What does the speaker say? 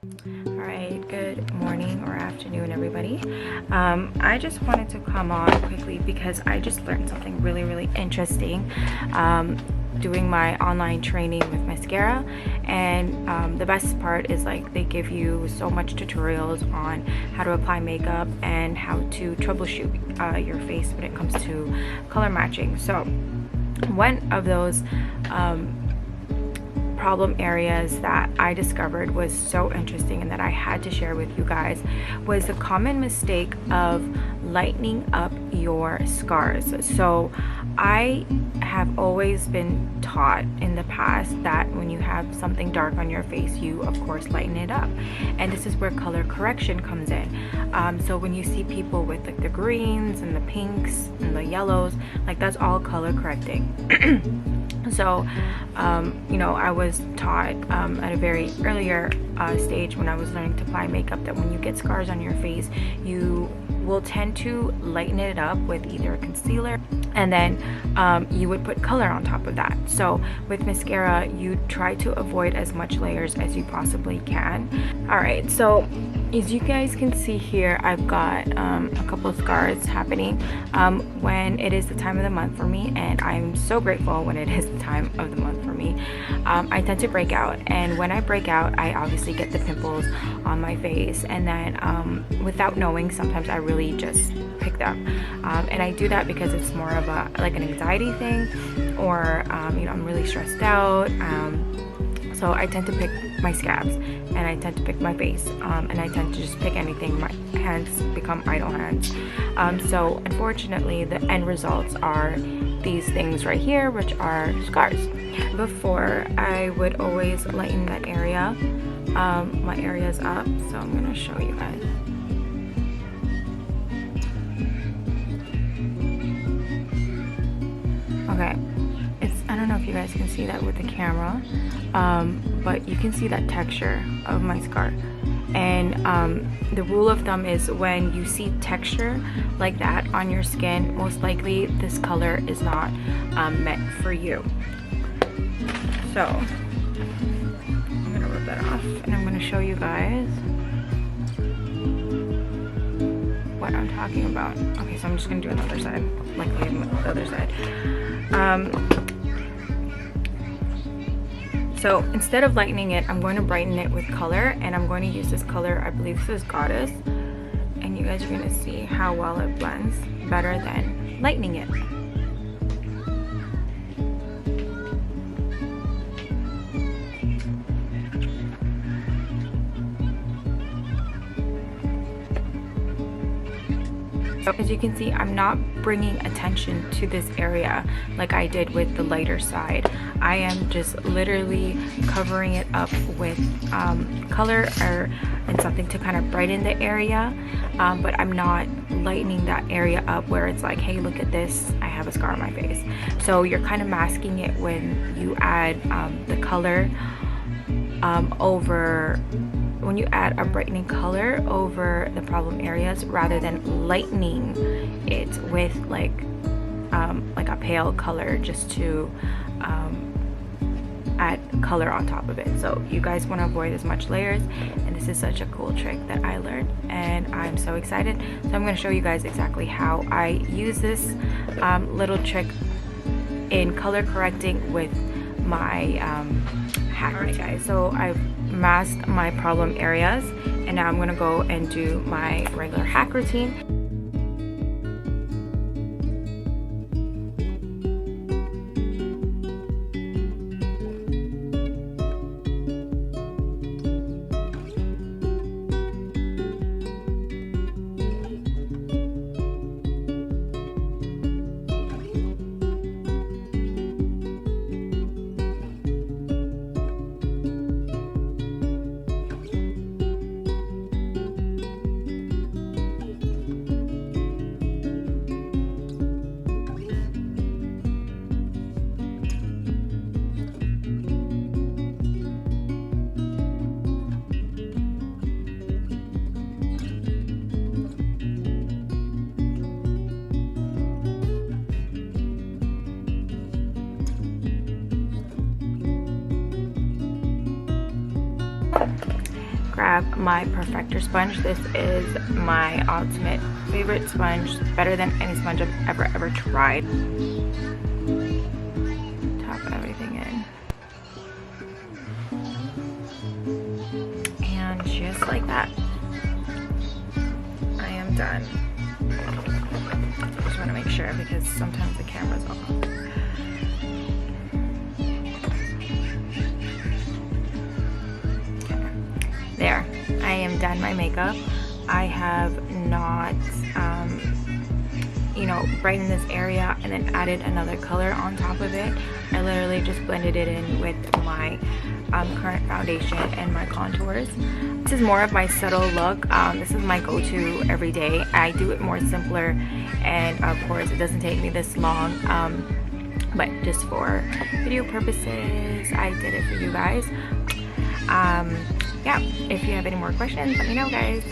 Alright, good morning or afternoon, everybody. I just wanted to come on quickly because I just learned something really interesting doing my online training with Maskcara. And the best part is, like, they give you so much tutorials on how to apply makeup and how to troubleshoot your face when it comes to color matching. So one of those problem areas that I discovered was so interesting and that I had to share with you guys was the common mistake of lightening up your scars. So I have always been taught in the past that when you have something dark on your face, you of course lighten it up, and this is where color correction comes in. So when you see people with like the greens and the pinks and the yellows, like that's all color correcting. So you know, I was taught at a very earlier stage when I was learning to apply makeup that when you get scars on your face, you will tend to lighten it up with either a concealer, and then you would put color on top of that. So with mascara, you try to avoid as much layers as you possibly can. Alright, so as you guys can see here, I've got a couple of scars happening when it is the time of the month for me, and I'm so grateful when it is the time of the month for me. I tend to break out, and when I break out, I obviously get the pimples on my face, and then without knowing, sometimes I really just pick them, and I do that because it's more of a like an anxiety thing, or you know, I'm really stressed out. So I tend to pick my scabs, and I tend to pick my face, and I tend to just pick anything. My hands become idle hands. So unfortunately, the end results are these things right here, which are scars. Before, I would always lighten that area. My area's up, so I'm gonna show you guys. Okay, I don't know if you guys can see that with the camera, but you can see that texture of my scar. And the rule of thumb is when you see texture like that on your skin, most likely this color is not meant for you. So I'm gonna rub that off, and I'm gonna show you guys what I'm talking about. Okay, so I'm just gonna do another side, like the other side. So instead of lightening it, I'm going to brighten it with color, and I'm going to use this color, I believe this is Goddess, and you guys are going to see how well it blends better than lightening it. As you can see, I'm not bringing attention to this area like I did with the lighter side. I am just literally covering it up with color and something to kind of brighten the area, but I'm not lightening that area up where it's like, hey, look at this, I have a scar on my face. So you're kind of masking it when you add the color when you add a brightening color over the problem areas, rather than lightening it with like a pale color just to add color on top of it. So you guys want to avoid as much layers, and this is such a cool trick that I learned, and I'm so excited. So I'm going to show you guys exactly how I use this little trick in color correcting with my hack. Alright guys, so I've masked my problem areas, and now I'm going to go and do my regular hack routine. grab my Perfector sponge. This is my ultimate favorite sponge, better than any sponge I've ever tried. Tap everything in. And just like that, I am done. I just want to make sure because sometimes the camera's off. There, I am done my makeup. I have not, you know, brightened this area and then added another color on top of it. I literally just blended it in with my current foundation and my contours. This is more of my subtle look. This is my go-to every day. I do it more simpler, and of course it doesn't take me this long, but just for video purposes, I did it for you guys. Yeah, if you have any more questions, let me know, guys.